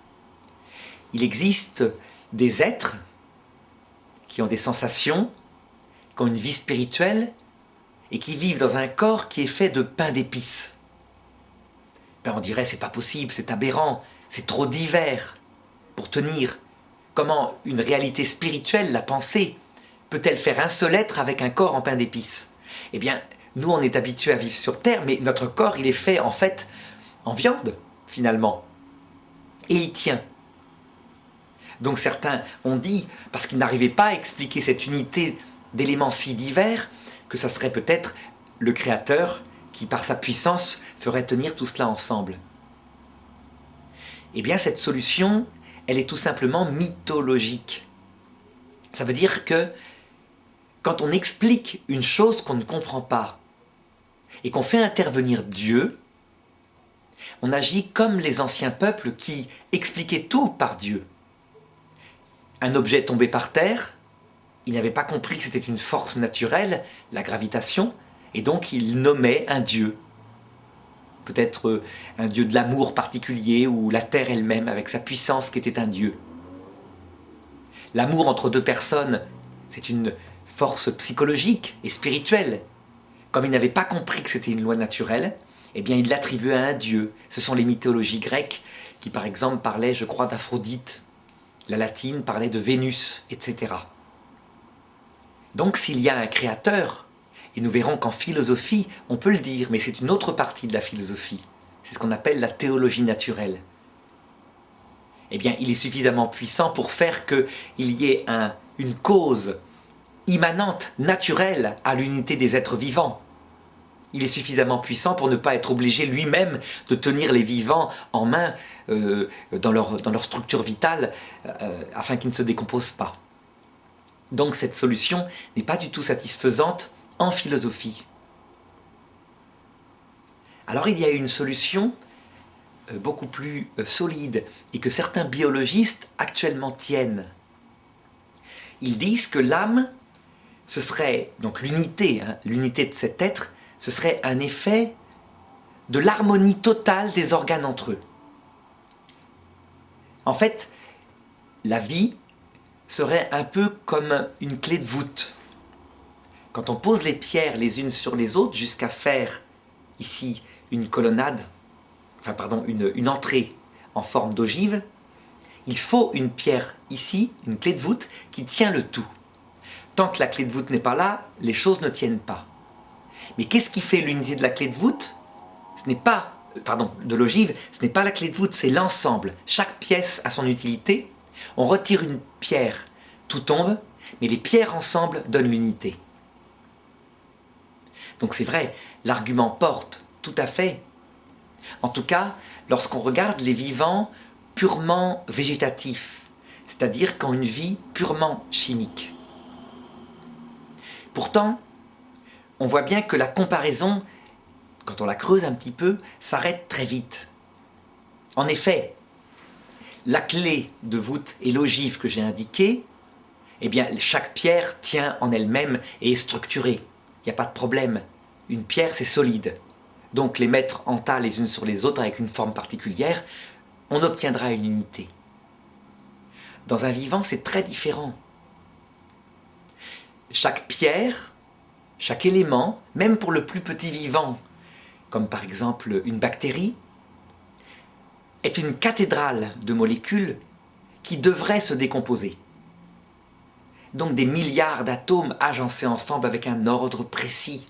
il existe des êtres qui ont des sensations, qui ont une vie spirituelle et qui vivent dans un corps qui est fait de pain d'épices. Ben on dirait c'est pas possible, c'est aberrant, c'est trop divers pour tenir. Comment une réalité spirituelle, la pensée, peut-elle faire un seul être avec un corps en pain d'épices? Eh bien, nous on est habitués à vivre sur Terre, mais notre corps il est fait en fait en viande, finalement. Et il tient. Donc certains ont dit, parce qu'ils n'arrivaient pas à expliquer cette unité d'éléments si divers, que ça serait peut-être le Créateur qui, par sa puissance, ferait tenir tout cela ensemble. Eh bien, cette solution, elle est tout simplement mythologique. Ça veut dire que quand on explique une chose qu'on ne comprend pas et qu'on fait intervenir Dieu, on agit comme les anciens peuples qui expliquaient tout par Dieu. Un objet tombé par terre, ils n'avaient pas compris que c'était une force naturelle, la gravitation, et donc ils nommaient un Dieu. Peut-être un Dieu de l'amour particulier ou la terre elle-même avec sa puissance qui était un Dieu. L'amour entre deux personnes, c'est une force psychologique et spirituelle. Comme ils n'avaient pas compris que c'était une loi naturelle, eh bien ils l'attribuaient à un Dieu. Ce sont les mythologies grecques qui par exemple parlaient, je crois, d'Aphrodite. La latine parlait de Vénus, etc. Donc s'il y a un créateur, et nous verrons qu'en philosophie, on peut le dire, mais c'est une autre partie de la philosophie. C'est ce qu'on appelle la théologie naturelle. Eh bien, il est suffisamment puissant pour faire qu'il y ait une cause immanente, naturelle, à l'unité des êtres vivants. Il est suffisamment puissant pour ne pas être obligé lui-même de tenir les vivants en main dans leur structure vitale afin qu'ils ne se décomposent pas. Donc cette solution n'est pas du tout satisfaisante en philosophie. Alors il y a une solution beaucoup plus solide et que certains biologistes actuellement tiennent. Ils disent que l'âme, ce serait, donc l'unité, l'unité de cet être, ce serait un effet de l'harmonie totale des organes entre eux. En fait, la vie serait un peu comme une clé de voûte. Quand on pose les pierres les unes sur les autres jusqu'à faire ici une colonnade, une entrée en forme d'ogive, il faut une pierre ici, une clé de voûte, qui tient le tout. Tant que la clé de voûte n'est pas là, les choses ne tiennent pas. Mais qu'est-ce qui fait l'unité de la clé de voûte? Ce n'est pas, de l'ogive, ce n'est pas la clé de voûte, c'est l'ensemble. Chaque pièce a son utilité. On retire une pierre, tout tombe, mais les pierres ensemble donnent l'unité. Donc c'est vrai, l'argument porte, tout à fait. En tout cas, lorsqu'on regarde les vivants purement végétatifs, c'est-à-dire qu'ont une vie purement chimique. Pourtant, on voit bien que la comparaison, quand on la creuse un petit peu, s'arrête très vite. En effet, la clé de voûte et l'ogive que j'ai indiquée, eh bien, chaque pierre tient en elle-même et est structurée. Il n'y a pas de problème. Une pierre, c'est solide. Donc les mettre en tas les unes sur les autres avec une forme particulière, on obtiendra une unité. Dans un vivant, c'est très différent. Chaque pierre, chaque élément, même pour le plus petit vivant, comme par exemple une bactérie, est une cathédrale de molécules qui devraient se décomposer. Donc des milliards d'atomes agencés ensemble avec un ordre précis.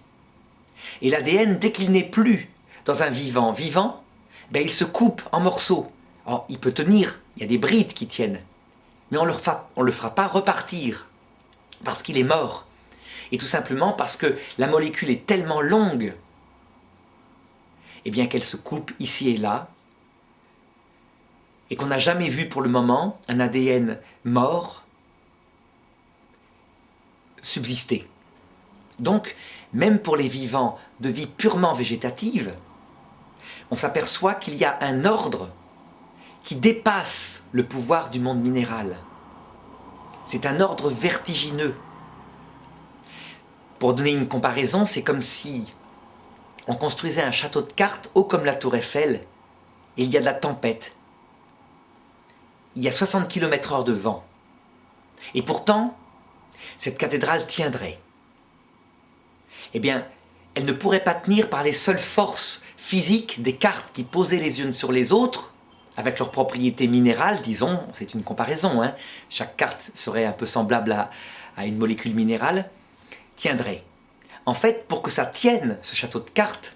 Et l'ADN décliné plus dans un vivant. Vivant, il se coupe en morceaux. Alors, il peut tenir, il y a des brides qui tiennent. Mais on ne le fera pas repartir, parce qu'il est mort. Et tout simplement parce que la molécule est tellement longue, eh bien qu'elle se coupe ici et là, et qu'on n'a jamais vu pour le moment un ADN mort subsister. Donc, même pour les vivants de vie purement végétative, on s'aperçoit qu'il y a un ordre qui dépasse le pouvoir du monde minéral. C'est un ordre vertigineux. Pour donner une comparaison, c'est comme si on construisait un château de cartes haut comme la tour Eiffel, et il y a de la tempête. Il y a 60 km/h de vent. Et pourtant, cette cathédrale tiendrait. Eh bien, elle ne pourrait pas tenir par les seules forces physiques des cartes qui posaient les unes sur les autres, avec leurs propriétés minérales, disons, c'est une comparaison, hein. Chaque carte serait un peu semblable à une molécule minérale, tiendrait. En fait, pour que ça tienne, ce château de cartes,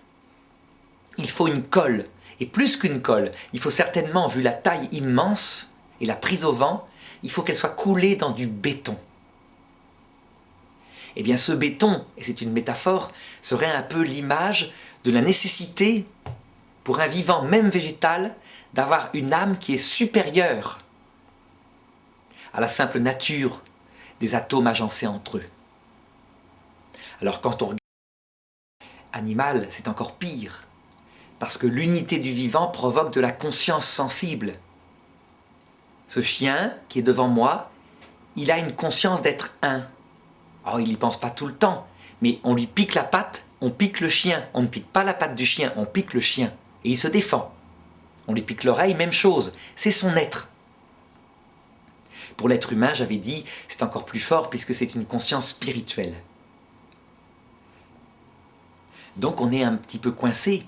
il faut une colle. Et plus qu'une colle, il faut certainement, vu la taille immense et la prise au vent, il faut qu'elle soit coulée dans du béton. Eh bien ce béton, et c'est une métaphore, serait un peu l'image de la nécessité pour un vivant, même végétal, d'avoir une âme qui est supérieure à la simple nature des atomes agencés entre eux. Alors quand on regarde l'animal, c'est encore pire, parce que l'unité du vivant provoque de la conscience sensible. Ce chien qui est devant moi, il a une conscience d'être un. Oh, il n'y pense pas tout le temps, mais on lui pique la patte, on pique le chien. On ne pique pas la patte du chien, on pique le chien. Et il se défend. On lui pique l'oreille, même chose. C'est son être. Pour l'être humain, j'avais dit, c'est encore plus fort puisque c'est une conscience spirituelle. Donc on est un petit peu coincé.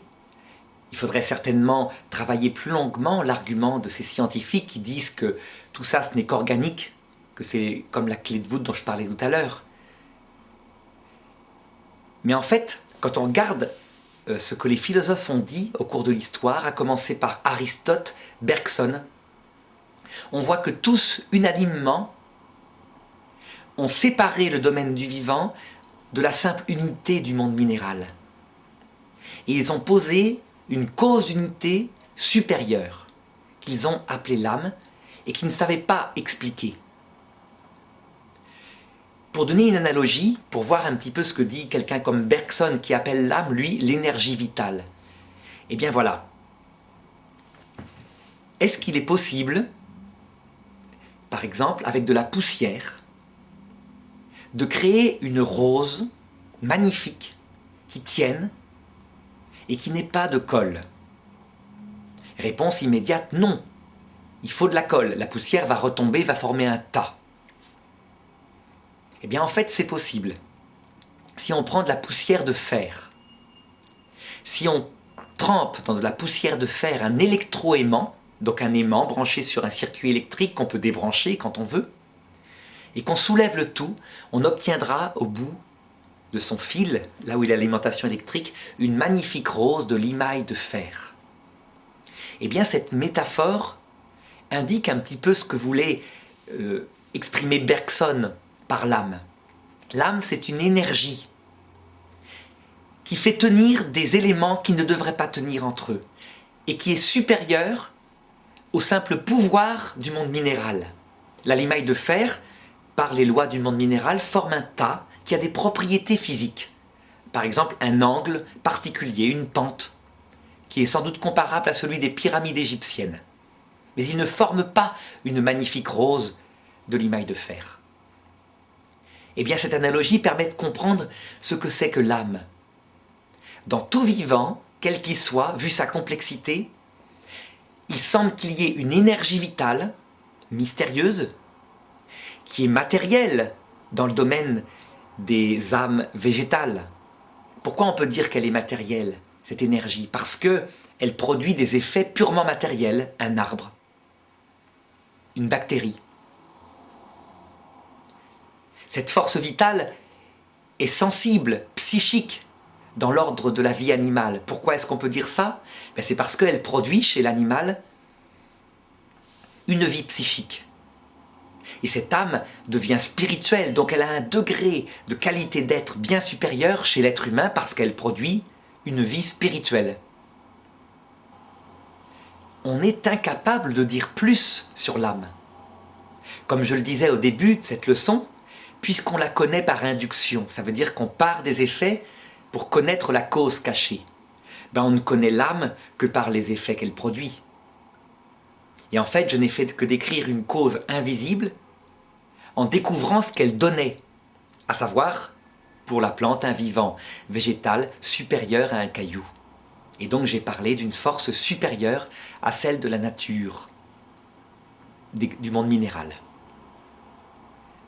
Il faudrait certainement travailler plus longuement l'argument de ces scientifiques qui disent que tout ça, ce n'est qu'organique, que c'est comme la clé de voûte dont je parlais tout à l'heure. Mais en fait, quand on regarde ce que les philosophes ont dit au cours de l'histoire, à commencer par Aristote, Bergson, on voit que tous, unanimement, ont séparé le domaine du vivant de la simple unité du monde minéral. Et ils ont posé une cause d'unité supérieure, qu'ils ont appelée l'âme, et qu'ils ne savaient pas expliquer. Pour donner une analogie, pour voir un petit peu ce que dit quelqu'un comme Bergson, qui appelle l'âme, lui, l'énergie vitale. Eh bien voilà. Est-ce qu'il est possible, par exemple, avec de la poussière, de créer une rose magnifique, qui tienne, et qui n'ait pas de colle? Réponse immédiate, non. Il faut de la colle. La poussière va retomber, va former un tas. Eh bien, en fait, c'est possible. Si on prend de la poussière de fer, si on trempe dans de la poussière de fer un électroaimant, donc un aimant branché sur un circuit électrique qu'on peut débrancher quand on veut, et qu'on soulève le tout, on obtiendra au bout de son fil, là où il y a l'alimentation électrique, une magnifique rose de limaille de fer. Eh bien, cette métaphore indique un petit peu ce que voulait exprimer Bergson par l'âme. L'âme, c'est une énergie qui fait tenir des éléments qui ne devraient pas tenir entre eux et qui est supérieure au simple pouvoir du monde minéral. La limaille de fer, par les lois du monde minéral, forme un tas qui a des propriétés physiques. Par exemple, un angle particulier, une pente, qui est sans doute comparable à celui des pyramides égyptiennes. Mais il ne forme pas une magnifique rose de limaille de fer. Eh bien, cette analogie permet de comprendre ce que c'est que l'âme. Dans tout vivant, quel qu'il soit, vu sa complexité, il semble qu'il y ait une énergie vitale, mystérieuse, qui est matérielle dans le domaine des âmes végétales. Pourquoi on peut dire qu'elle est matérielle, cette énergie? Parce qu'elle produit des effets purement matériels, un arbre, une bactérie. Cette force vitale est sensible, psychique, dans l'ordre de la vie animale. Pourquoi est-ce qu'on peut dire ça? C'est parce qu'elle produit chez l'animal une vie psychique. Et cette âme devient spirituelle, donc elle a un degré de qualité d'être bien supérieur chez l'être humain parce qu'elle produit une vie spirituelle. On est incapable de dire plus sur l'âme. Comme je le disais au début de cette leçon, puisqu'on la connaît par induction, ça veut dire qu'on part des effets pour connaître la cause cachée. On ne connaît l'âme que par les effets qu'elle produit. Et en fait, je n'ai fait que décrire une cause invisible en découvrant ce qu'elle donnait, à savoir, pour la plante, un vivant végétal supérieur à un caillou. Et donc j'ai parlé d'une force supérieure à celle de la nature, du monde minéral.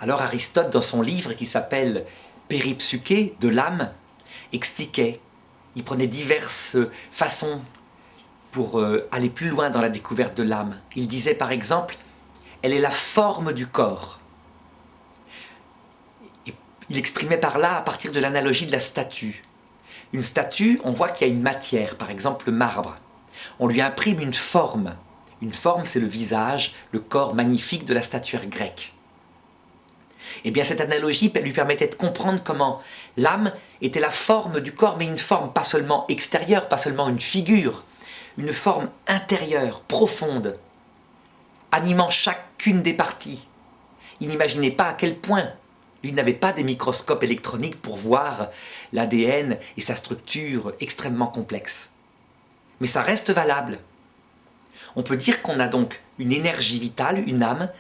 Alors Aristote, dans son livre qui s'appelle Péripsuché de l'âme, expliquait, il prenait diverses façons pour aller plus loin dans la découverte de l'âme. Il disait par exemple, elle est la forme du corps. Et il exprimait par là à partir de l'analogie de la statue. Une statue, on voit qu'il y a une matière, par exemple le marbre. On lui imprime une forme. Une forme, c'est le visage, le corps magnifique de la statuaire grecque. Eh bien cette analogie lui permettait de comprendre comment l'âme était la forme du corps, mais une forme pas seulement extérieure, pas seulement une figure, une forme intérieure, profonde, animant chacune des parties. Il n'imaginait pas à quel point lui n'avait pas des microscopes électroniques pour voir l'ADN et sa structure extrêmement complexe. Mais ça reste valable. On peut dire qu'on a donc une énergie vitale, une âme,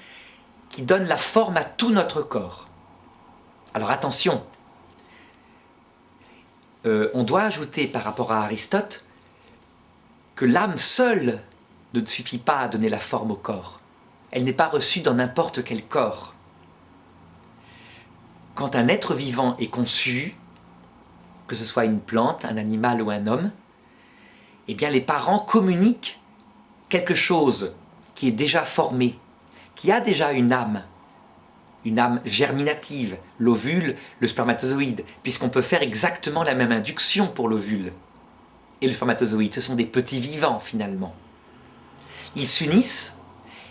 qui donne la forme à tout notre corps. Alors attention, on doit ajouter par rapport à Aristote que l'âme seule ne suffit pas à donner la forme au corps. Elle n'est pas reçue dans n'importe quel corps. Quand un être vivant est conçu, que ce soit une plante, un animal ou un homme, eh bien les parents communiquent quelque chose qui est déjà formé, qui a déjà une âme germinative, l'ovule, le spermatozoïde, puisqu'on peut faire exactement la même induction pour l'ovule et le spermatozoïde. Ce sont des petits vivants finalement. Ils s'unissent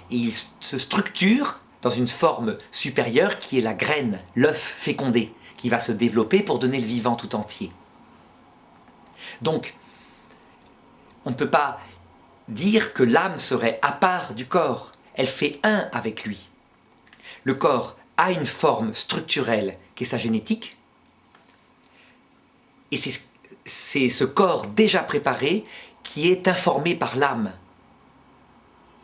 et ils se structurent dans une forme supérieure qui est la graine, l'œuf fécondé, qui va se développer pour donner le vivant tout entier. Donc, on ne peut pas dire que l'âme serait à part du corps. Elle fait un avec lui. Le corps a une forme structurelle qui est sa génétique, et c'est ce corps déjà préparé qui est informé par l'âme.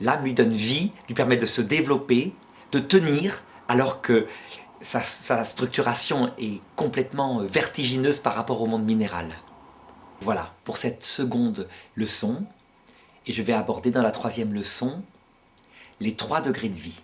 L'âme lui donne vie, lui permet de se développer, de tenir, alors que sa structuration est complètement vertigineuse par rapport au monde minéral. Voilà, pour cette seconde leçon, et je vais aborder dans la troisième leçon les 3 degrés de vie.